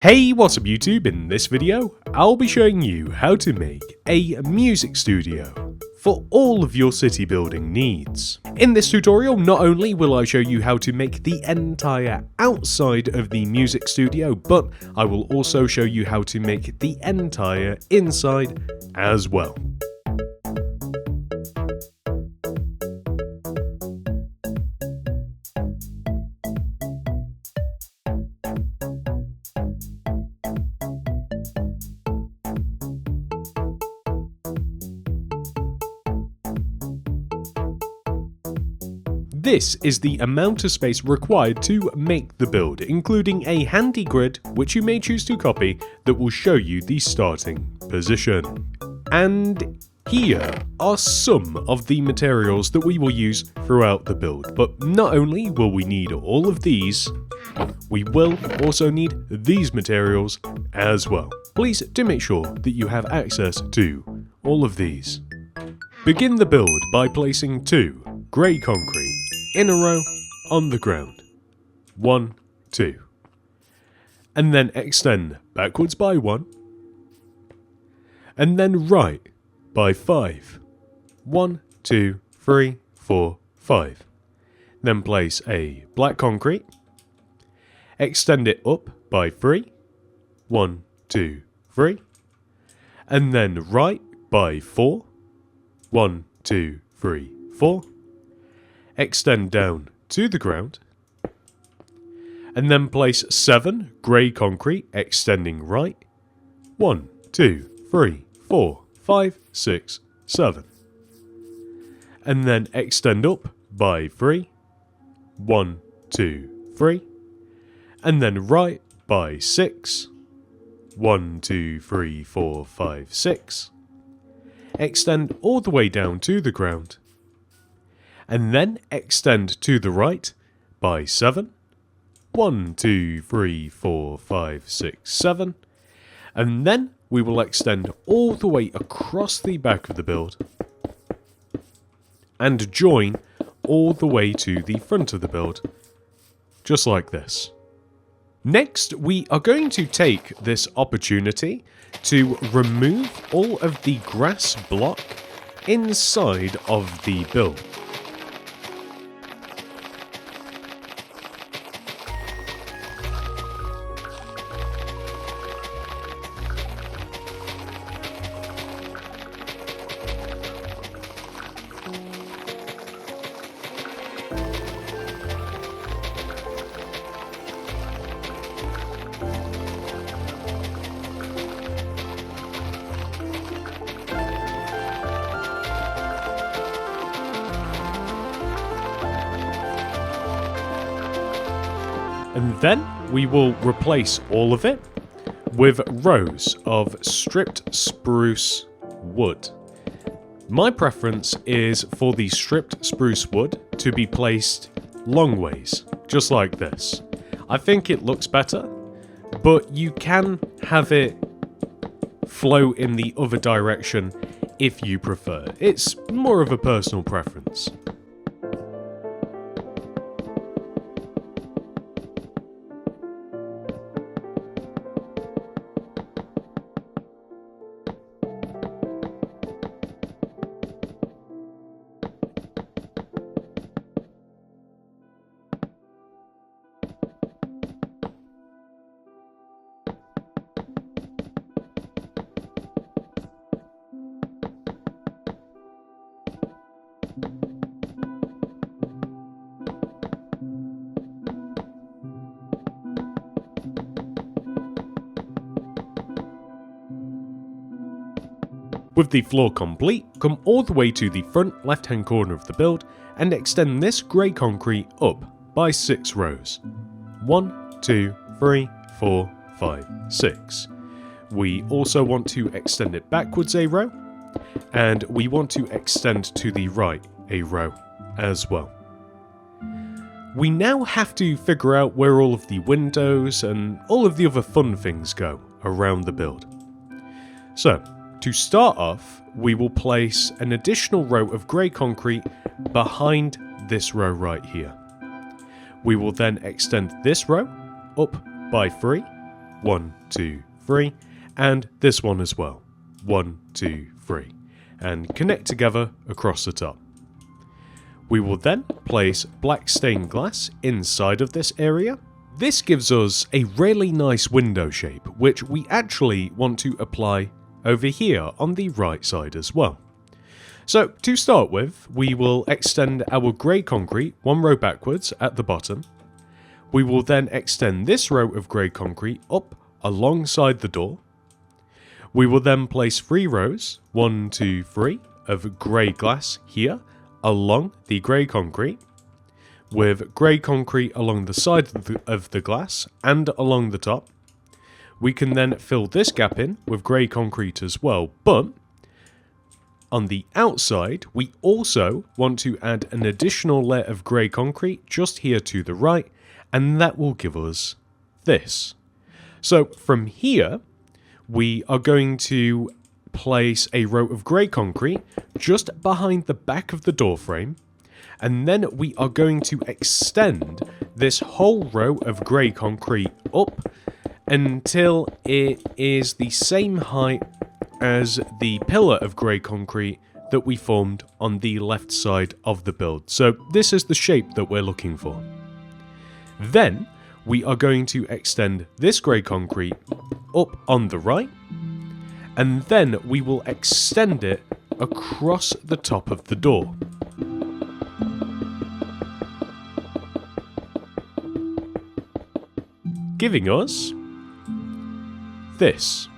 Hey, what's up YouTube? In this video, I'll be showing you how to make a music studio for all of your city building needs. In this tutorial, not only will I show you how to make the entire outside of the music studio, but I will also show you how to make the entire inside as well. This is the amount of space required to make the build, including a handy grid which you may choose to copy that will show you the starting position. And here are some of the materials that we will use throughout the build, but not only will we need all of these, we will also need these materials as well. Please do make sure that you have access to all of these. Begin the build by placing 2 grey concrete in a row on the ground. 1, 2. And then extend backwards by 1. And then right by 5. 1, 2, 3, 4, 5. Then place a black concrete. Extend it up by 3. 1, 2, 3. And then right by 4. 1, 2, 3, 4. Extend down to the ground, and then place 7 grey concrete extending right. 1, 2, 3, 4, 5, 6, 7. And then extend up by 3. 1, 2, 3. And then right by 6. 1, 2, 3, 4, 5, 6. Extend all the way down to the ground. And then extend to the right by 7. 1, 2, 3, 4, 5, 6, 7. And then we will extend all the way across the back of the build and join all the way to the front of the build, just like this. Next, we are going to take this opportunity to remove all of the grass block inside of the build. And then we will replace all of it with rows of stripped spruce wood. My preference is for the stripped spruce wood to be placed long ways, just like this. I think it looks better, but you can have it flow in the other direction if you prefer. It's more of a personal preference. With the floor complete, come all the way to the front left hand corner of the build and extend this grey concrete up by 6 rows. 1, 2, 3, 4, 5, 6. We also want to extend it backwards a row, and we want to extend to the right a row as well. We now have to figure out where all of the windows and all of the other fun things go around the build. So, to start off, we will place an additional row of grey concrete behind this row right here. We will then extend this row up by 3. 1, 2, 3, and this one as well. 1, 2, 3, and connect together across the top. We will then place black stained glass inside of this area. This gives us a really nice window shape, which we actually want to apply over here on the right side as well. So to start with, we will extend our grey concrete one row backwards at the bottom. We will then extend this row of grey concrete up alongside the door. We will then place 3 rows, 1, 2, 3, of grey glass here along the grey concrete, with grey concrete along the side of the glass and along the top. We can then fill this gap in with grey concrete as well, but on the outside, we also want to add an additional layer of grey concrete just here to the right, and that will give us this. So from here, we are going to place a row of grey concrete just behind the back of the door frame, and then we are going to extend this whole row of grey concrete up until it is the same height as the pillar of grey concrete that we formed on the left side of the build. So this is the shape that we're looking for. Then we are going to extend this grey concrete up on the right, and then we will extend it across the top of the door. Giving us this.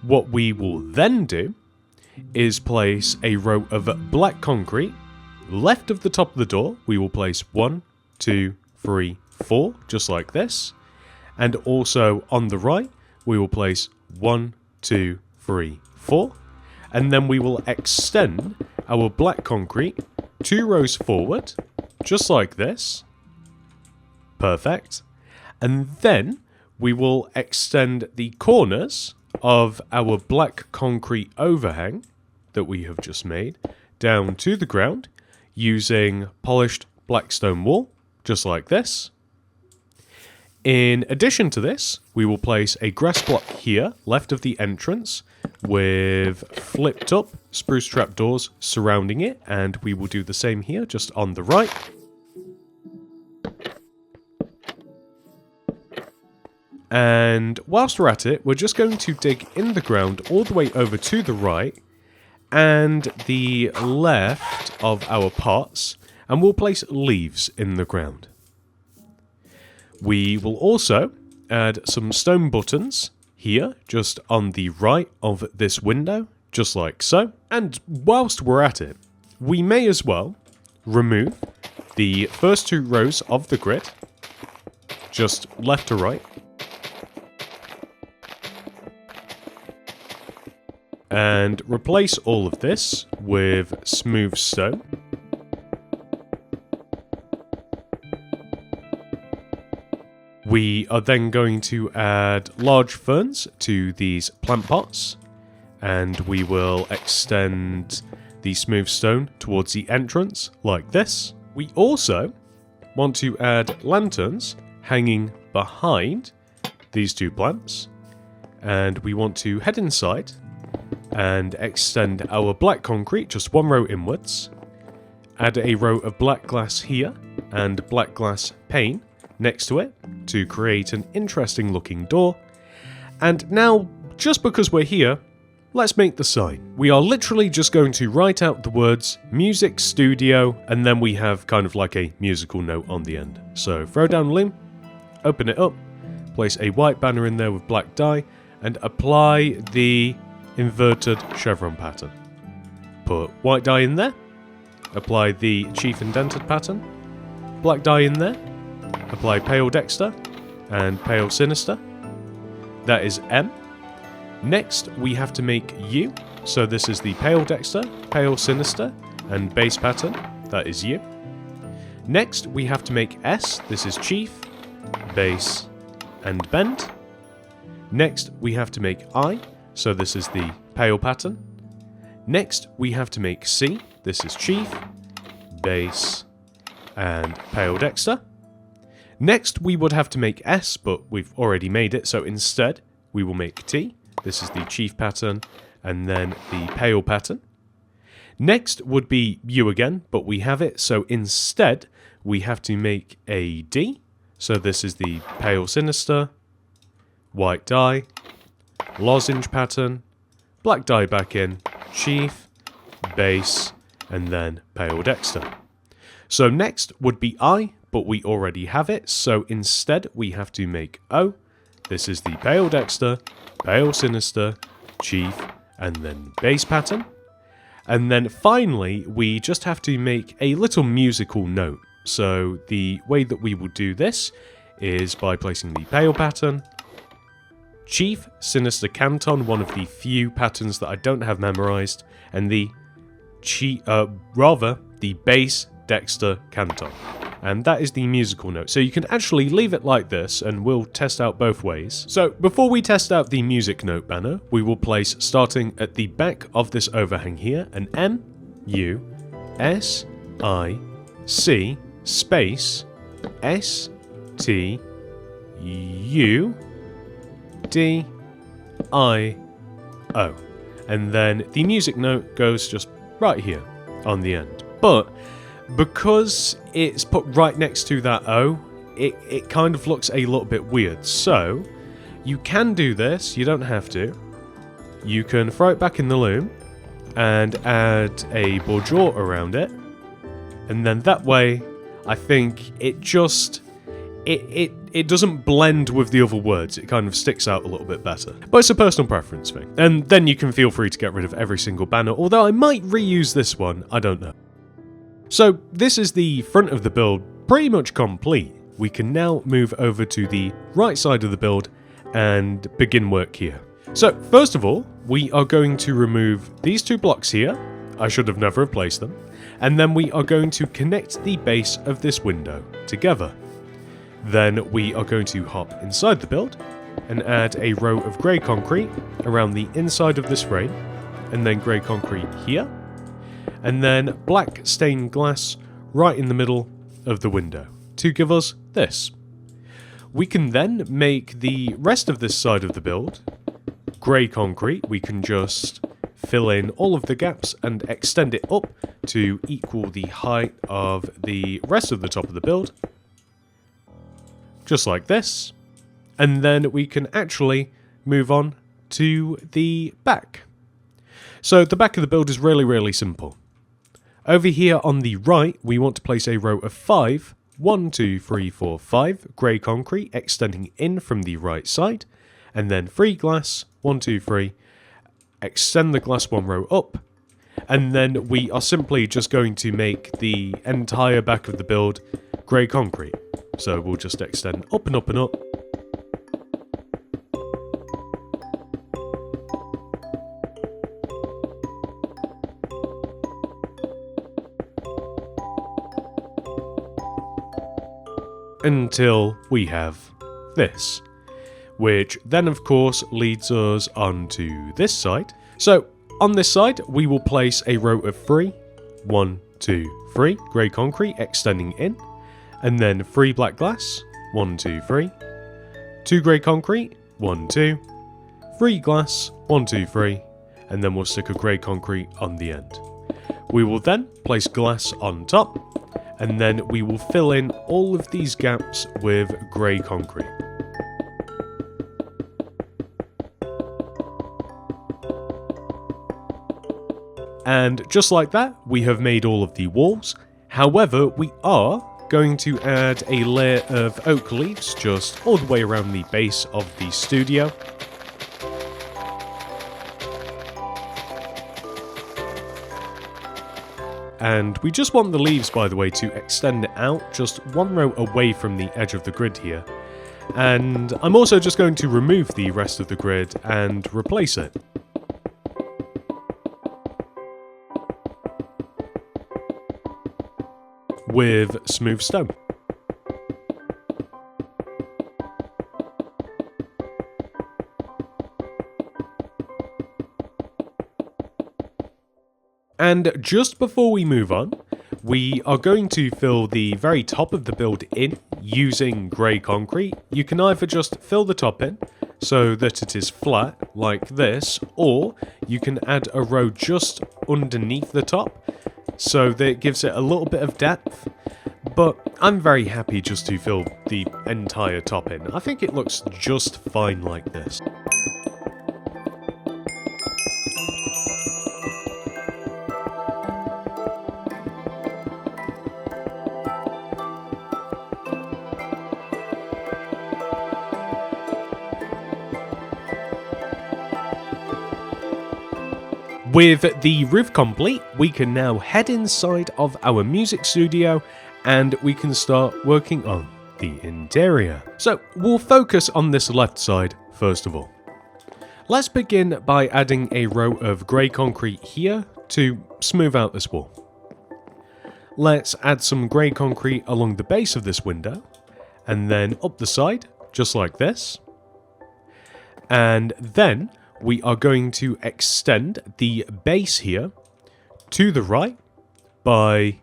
What we will then do is place a row of black concrete. Left of the top of the door, we will place 1, 2, 3, 4, just like this. And also on the right, we will place 1, 2, 3, 4. And then we will extend our black concrete 2 rows forward, just like this. Perfect. And then we will extend the corners of our black concrete overhang that we have just made down to the ground using polished black stone wool, just like this. In addition to this, we will place a grass block here, left of the entrance, with flipped up spruce trap doors surrounding it, and we will do the same here, just on the right. And whilst we're at it, we're just going to dig in the ground all the way over to the right and the left of our pots, and we'll place leaves in the ground. We will also add some stone buttons here, just on the right of this window, just like so. And whilst we're at it, we may as well remove the first 2 rows of the grid, just left to right, and replace all of this with smooth stone. We are then going to add large ferns to these plant pots, and we will extend the smooth stone towards the entrance like this. We also want to add lanterns hanging behind these 2 plants, and we want to head inside and extend our black concrete just 1 row inwards, add a row of black glass here and black glass pane next to it to create an interesting looking door. And now, just because we're here, let's make the sign. We are literally just going to write out the words music studio, and then we have kind of like a musical note on the end. So throw down loom, open it up, place a white banner in there with black dye, and apply the inverted chevron pattern. Put white dye in there, apply the chief indented pattern, black dye in there, apply pale dexter and pale sinister. That is M. Next we have to make U, so this is the pale dexter, pale sinister and base pattern. That is U. Next we have to make S, this is chief, base and bend. Next we have to make I, so this is the pale pattern. Next we have to make C, this is chief, base and pale dexter. Next, we would have to make S, but we've already made it, so instead, we will make T. This is the chief pattern, and then the pale pattern. Next would be U again, but we have it, so instead, we have to make a D. So this is the pale sinister, white die, lozenge pattern, black die back in, chief, base, and then pale dexter. So next would be I, but we already have it, so instead we have to make O. This is the pale dexter, pale sinister, chief, and then base pattern. And then finally, we just have to make a little musical note. So the way that we will do this is by placing the pale pattern, chief, sinister canton, one of the few patterns that I don't have memorized, and the base dexter canton. And that is the musical note. So you can actually leave it like this, and we'll test out both ways. So before we test out the music note banner, we will place, starting at the back of this overhang here, an M, U, S, I, C, space, S, T, U, D, I, O. And then the music note goes just right here on the end. But because it's put right next to that O, it kind of looks a little bit weird. So you can do this, you don't have to. You can throw it back in the loom and add a bourgeois around it. And then that way, I think it just, it doesn't blend with the other words. It kind of sticks out a little bit better. But it's a personal preference thing. And then you can feel free to get rid of every single banner, although I might reuse this one, I don't know. So this is the front of the build pretty much complete. We can now move over to the right side of the build and begin work here. So first of all, we are going to remove these two blocks here. I should have never placed them. And then we are going to connect the base of this window together. Then we are going to hop inside the build and add a row of grey concrete around the inside of this frame, and then grey concrete here, and then black stained glass right in the middle of the window to give us this. We can then make the rest of this side of the build grey concrete. We can just fill in all of the gaps and extend it up to equal the height of the rest of the top of the build. Just like this. And then we can actually move on to the back. So the back of the build is really, really simple. Over here on the right, we want to place a row of 5, 1, 2, 3, 4, 5 grey concrete extending in from the right side, and then 3 glass, 1, 2, 3, extend the glass one row up, and then we are simply just going to make the entire back of the build grey concrete. So we'll just extend up and up and up. Until we have this, which then of course leads us onto this side. So on this side we will place a row of 3, 1, 2, 3 grey concrete extending in, and then 3 black glass, 1, 2, 3, 2 grey concrete, 1, 2, 3 glass, 1, 2, 3, and then we'll stick a grey concrete on the end. We will then place glass on top, and then we will fill in all of these gaps with grey concrete. And just like that, we have made all of the walls. However, we are going to add a layer of oak leaves just all the way around the base of the studio. And we just want the leaves, by the way, to extend it out just one row away from the edge of the grid here. And I'm also just going to remove the rest of the grid and replace it. With smooth stone. And just before we move on, we are going to fill the very top of the build in using grey concrete, you can either just fill the top in so that it is flat like this, or you can add a row just underneath the top so that it gives it a little bit of depth. But I'm very happy just to fill the entire top in. I think it looks just fine like this. With the roof complete, we can now head inside of our music studio and we can start working on the interior. So we'll focus on this left side first of all. Let's begin by adding a row of grey concrete here to smooth out this wall. Let's add some grey concrete along the base of this window and then up the side, just like this. And then we are going to extend the base here to the right by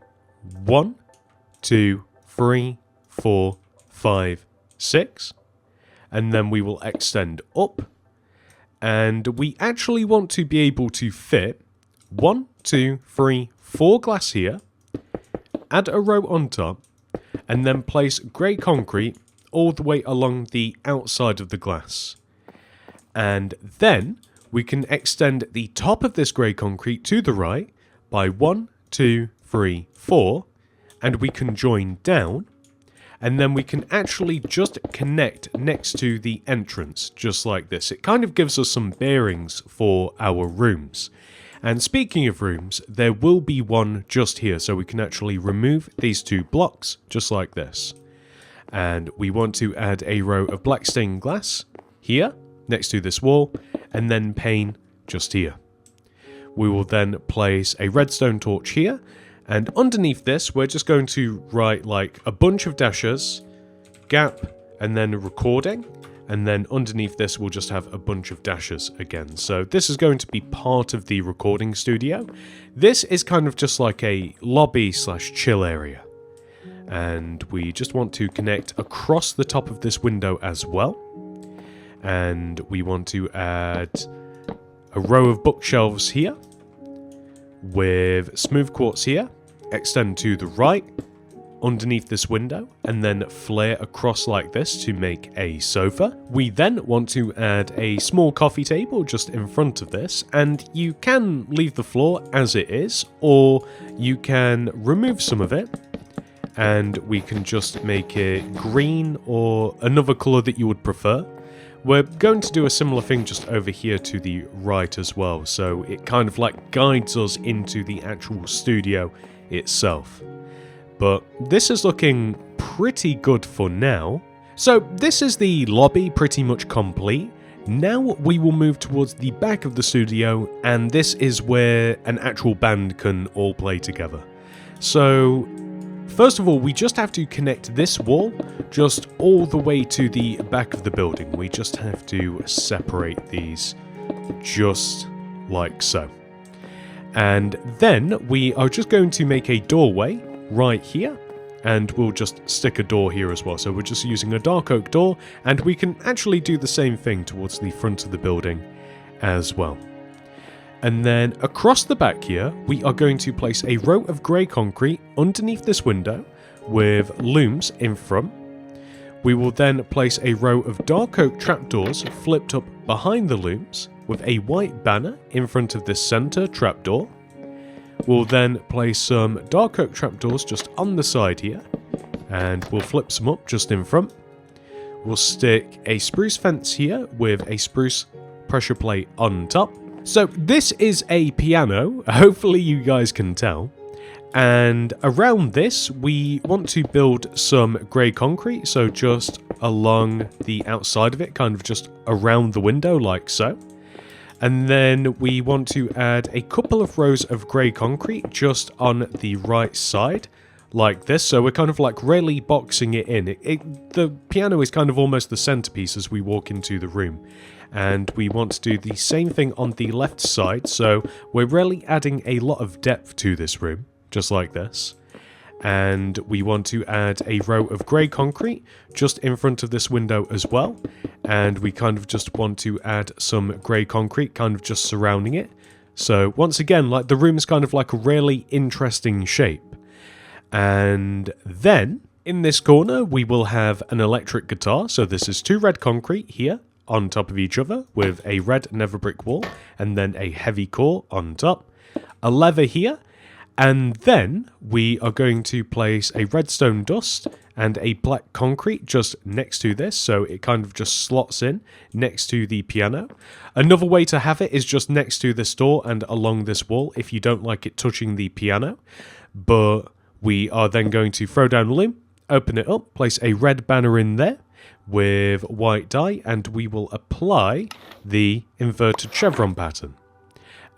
1, 2, 3, 4, 5, 6. And then we will extend up. And we actually want to be able to fit 1, 2, 3, 4 glass here. Add a row on top. And then place grey concrete all the way along the outside of the glass. And then we can extend the top of this grey concrete to the right by 1, 2, 3, 4, and we can join down, and then we can actually just connect next to the entrance, just like this. It kind of gives us some bearings for our rooms. And speaking of rooms, there will be one just here, so we can actually remove these 2 blocks, just like this. And we want to add a row of black stained glass here, next to this wall, and then pane just here. We will then place a redstone torch here, and underneath this we're just going to write like a bunch of dashes, gap, and then recording, and then underneath this we'll just have a bunch of dashes again. So this is going to be part of the recording studio. This is kind of just like a lobby slash chill area, and we just want to connect across the top of this window as well. And we want to add a row of bookshelves here with smooth quartz here, extend to the right underneath this window, and then flare across like this to make a sofa. We then want to add a small coffee table just in front of this, and you can leave the floor as it is, or you can remove some of it and we can just make it green or another colour that you would prefer. We're going to do a similar thing just over here to the right as well, so it kind of like guides us into the actual studio itself. But this is looking pretty good for now. So this is the lobby pretty much complete. Now we will move towards the back of the studio, and this is where an actual band can all play together. So first of all, we just have to connect this wall just all the way to the back of the building. We just have to separate these just like so. And then we are just going to make a doorway right here, and we'll just stick a door here as well. So we're just using a dark oak door, and we can actually do the same thing towards the front of the building as well. And then across the back here, we are going to place a row of grey concrete underneath this window with looms in front. We will then place a row of dark oak trapdoors flipped up behind the looms with a white banner in front of this centre trapdoor. We'll then place some dark oak trapdoors just on the side here, and we'll flip some up just in front. We'll stick a spruce fence here with a spruce pressure plate on top. So this is a piano, hopefully you guys can tell. And around this, we want to build some grey concrete, so just along the outside of it, kind of just around the window like so. And then we want to add a couple of rows of grey concrete just on the right side, like this. So we're kind of like really boxing it in. The piano is kind of almost the centerpiece as we walk into the room. And we want to do the same thing on the left side, so we're really adding a lot of depth to this room, just like this. and we want to add a row of grey concrete just in front of this window as well, and we kind of just want to add some grey concrete kind of just surrounding it. So once again, like the room is kind of like a really interesting shape. And then in this corner we will have an electric guitar. So this is 2 red concrete here on top of each other with a red nether brick wall and then a heavy core on top, a lever here. And then we are going to place a redstone dust and a black concrete just next to this, so it kind of just slots in next to the piano. Another way to have it is just next to this door and along this wall if you don't like it touching the piano. But we are then going to throw down a loom, open it up, place a red banner in there with white dye, and we will apply the inverted chevron pattern.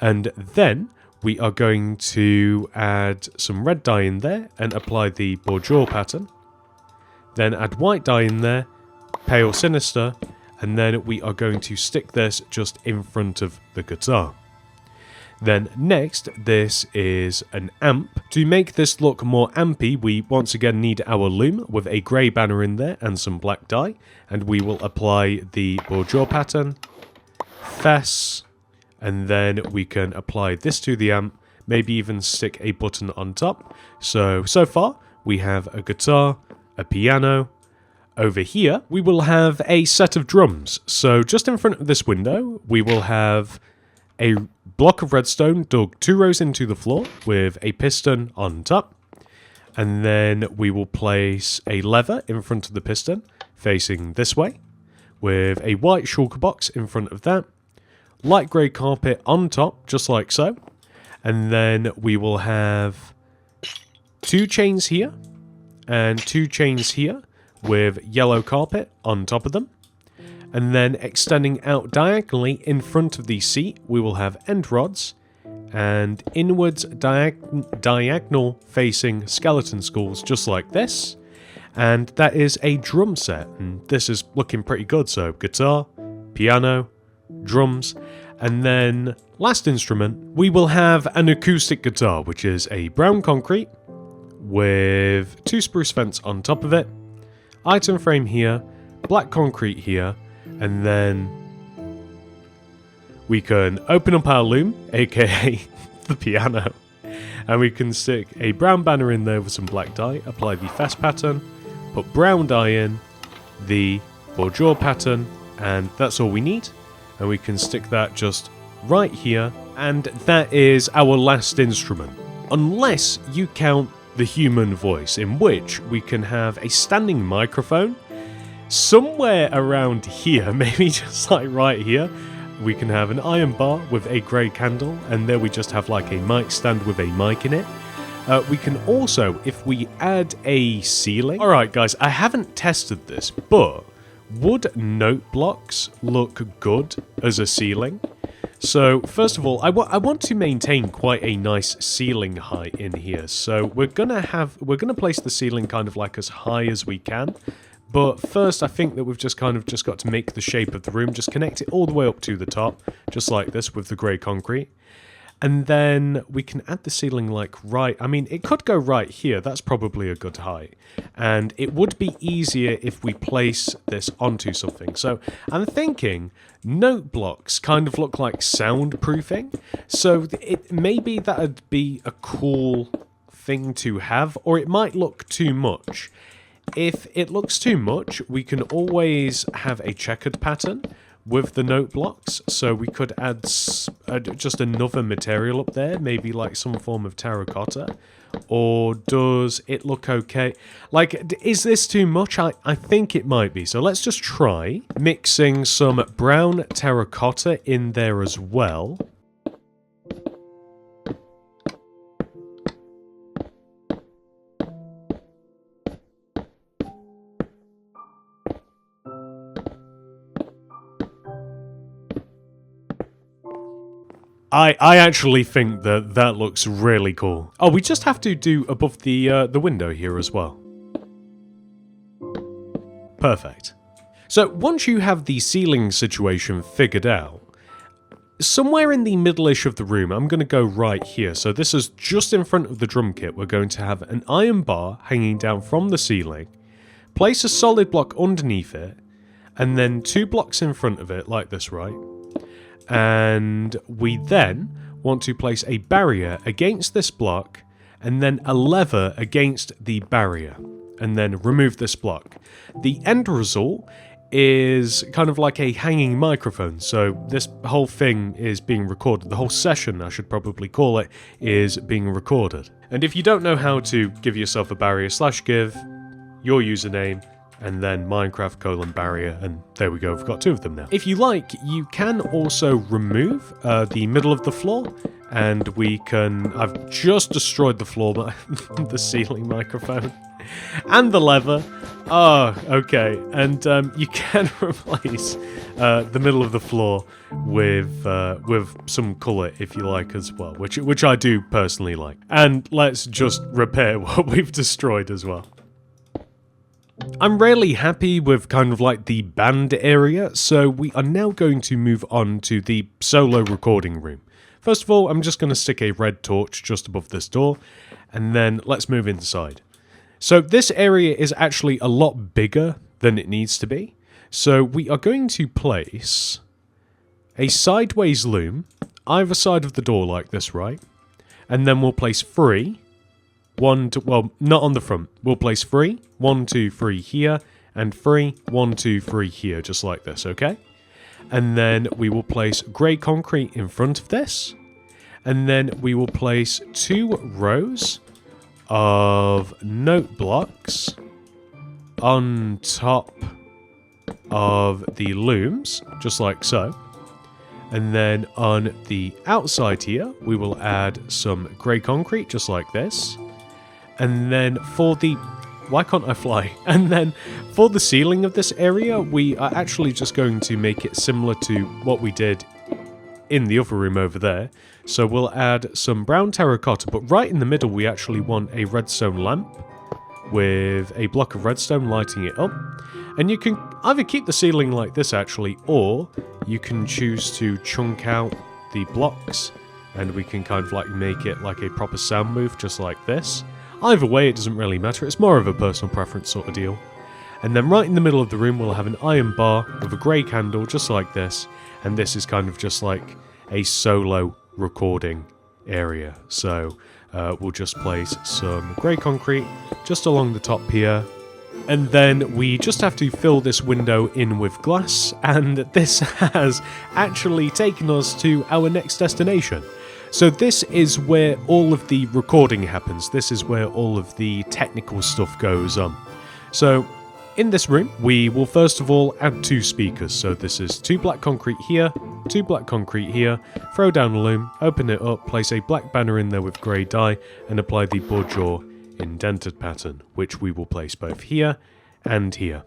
And then we are going to add some red dye in there and apply the bourgeois pattern. Then add white dye in there, pale sinister, and then we are going to stick this just in front of the guitar. Then next, this is an amp. To make this look more ampy, we once again need our loom with a grey banner in there and some black dye, and we will apply the bourgeois pattern, fess, and then we can apply this to the amp, maybe even stick a button on top. So far we have a guitar, a piano. Over here we will have a set of drums. So just in front of this window we will have a block of redstone dug 2 rows into the floor with a piston on top. And then we will place a lever in front of the piston facing this way with a white shulker box in front of that. Light grey carpet on top, just like so. And then we will have 2 chains here and 2 chains here with yellow carpet on top of them. And then extending out diagonally in front of the seat, we will have end rods and inwards diagonal facing skeleton skulls, just like this. And that is a drum set, and this is looking pretty good. So guitar, piano, drums, and then last instrument we will have an acoustic guitar, which is a brown concrete with 2 spruce vents on top of it, item frame here, black concrete here, and then we can open up our loom, aka the piano, and we can stick a brown banner in there with some black dye, apply the fess pattern, put brown dye in, the bourgeois pattern, and that's all we need. And we can stick that just right here, and that is our last instrument. Unless you count the human voice, in which we can have a standing microphone somewhere around here, maybe just like right here. We can have an iron bar with a grey candle, and there we just have like a mic stand with a mic in it. We can also, if we add a ceiling... Alright guys, I haven't tested this, but would note blocks look good as a ceiling? So first of all, I want to maintain quite a nice ceiling height in here. So we're gonna place the ceiling kind of like as high as we can. But first, I think that we've just got to make the shape of the room, just connect it all the way up to the top, just like this with the grey concrete. And then we can add the ceiling like right, I mean, it could go right here, that's probably a good height. And it would be easier if we place this onto something. So I'm thinking note blocks kind of look like soundproofing. So maybe that would be a cool thing to have, or it might look too much. If it looks too much, we can always have a checkered pattern with the note blocks, so we could add just another material up there, maybe like some form of terracotta. Or does it look okay? Like, is this too much? I think it might be, so let's just try mixing some brown terracotta in there as well. I actually think that looks really cool. Oh, we just have to do above the window here as well. Perfect. So once you have the ceiling situation figured out, somewhere in the middle-ish of the room, I'm going to go right here. So this is just in front of the drum kit. We're going to have an iron bar hanging down from the ceiling, place a solid block underneath it, and then 2 blocks in front of it, like this, right? And we then want to place a barrier against this block, and then a lever against the barrier, and then remove this block. The end result is kind of like a hanging microphone, so this whole thing is being recorded. The whole session, I should probably call it, is being recorded. And if you don't know how to give yourself a barrier, /give your username and then Minecraft barrier, and there we go, we've got 2 of them now. If you like, you can also remove the middle of the floor, and we can... I've just destroyed the floor, the ceiling microphone, and the lever. Oh, okay. And you can replace the middle of the floor with some colour if you like as well, which I do personally like. And let's just repair what we've destroyed as well. I'm really happy with kind of like the band area, so we are now going to move on to the solo recording room. First of all, I'm just going to stick a red torch just above this door, and then let's move inside. So this area is actually a lot bigger than it needs to be. So we are going to place a sideways loom either side of the door like this, right? And then we'll place 3. Well, not on the front. We'll place 3, 1, 2, 3 here, and 3, 1, 2, 3 here, just like this, okay? And then we will place grey concrete in front of this. And then we will place 2 rows of note blocks on top of the looms, just like so. And then on the outside here, we will add some grey concrete, just like this. And then for the... Why can't I fly? And then for the ceiling of this area, we are actually just going to make it similar to what we did in the other room over there. So we'll add some brown terracotta, but right in the middle we actually want a redstone lamp with a block of redstone lighting it up. And you can either keep the ceiling like this actually, or you can choose to chunk out the blocks and we can kind of like make it like a proper sound booth, just like this. Either way, it doesn't really matter. It's more of a personal preference sort of deal. And then right in the middle of the room, we'll have an iron bar with a grey candle, just like this. And this is kind of just like a solo recording area. So we'll just place some grey concrete just along the top here. And then we just have to fill this window in with glass. And this has actually taken us to our next destination. So this is where all of the recording happens. This is where all of the technical stuff goes on. So in this room, we will first of all add 2 speakers. So this is 2 black concrete here, 2 black concrete here, throw down a loom, open it up, place a black banner in there with grey dye, and apply the budge or indented pattern, which we will place both here and here.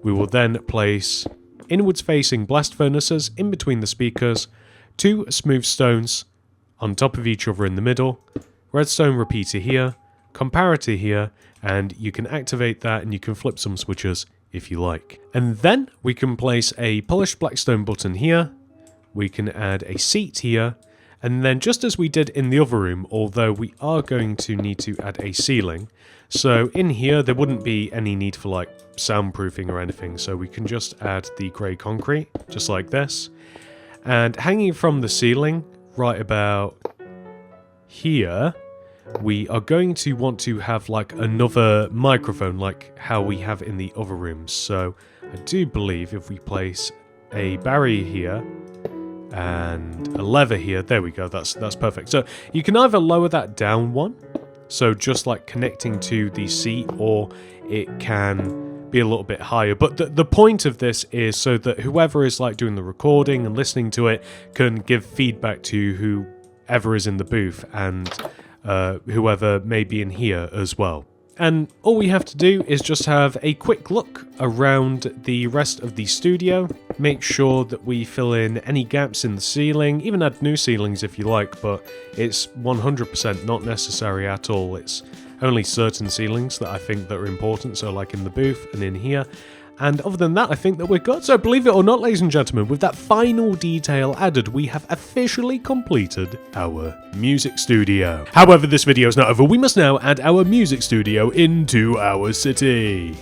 We will then place inwards facing blast furnaces in between the speakers, 2 smooth stones on top of each other in the middle, redstone repeater here, comparator here, and you can activate that and you can flip some switches if you like. And then we can place a polished blackstone button here, we can add a seat here, and then just as we did in the other room, although we are going to need to add a ceiling, so in here there wouldn't be any need for like soundproofing or anything, so we can just add the grey concrete, just like this. And hanging from the ceiling, right about here, we are going to want to have like another microphone like how we have in the other rooms. So I do believe if we place a barrier here and a lever here, there we go, that's perfect. So you can either lower that down one, so just like connecting to the seat, or it can be a little bit higher. But the point of this is so that whoever is like doing the recording and listening to it can give feedback to whoever is in the booth and whoever may be in here as well. And all we have to do is just have a quick look around the rest of the studio, make sure that we fill in any gaps in the ceiling, even add new ceilings if you like, but it's 100% not necessary at all. It's only certain ceilings that I think that are important, so like in the booth and in here. And other than that, I think that we're good. So believe it or not, ladies and gentlemen, with that final detail added, we have officially completed our music studio. However, this video is not over. We must now add our music studio into our city.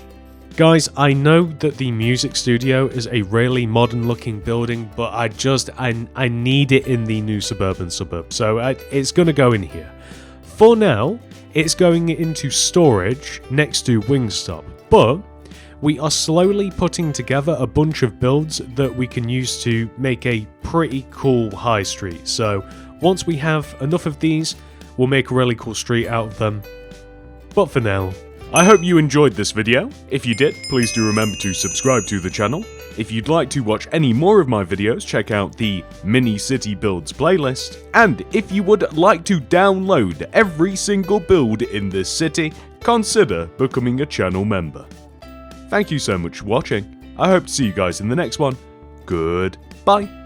Guys, I know that the music studio is a really modern looking building, but I need it in the new suburban suburb, so it's going to go in here. For now, it's going into storage next to Wingstop, but we are slowly putting together a bunch of builds that we can use to make a pretty cool high street. So once we have enough of these, we'll make a really cool street out of them. But for now, I hope you enjoyed this video. If you did, please do remember to subscribe to the channel. If you'd like to watch any more of my videos, check out the Mini City Builds playlist. And if you would like to download every single build in this city, consider becoming a channel member. Thank you so much for watching. I hope to see you guys in the next one. Goodbye.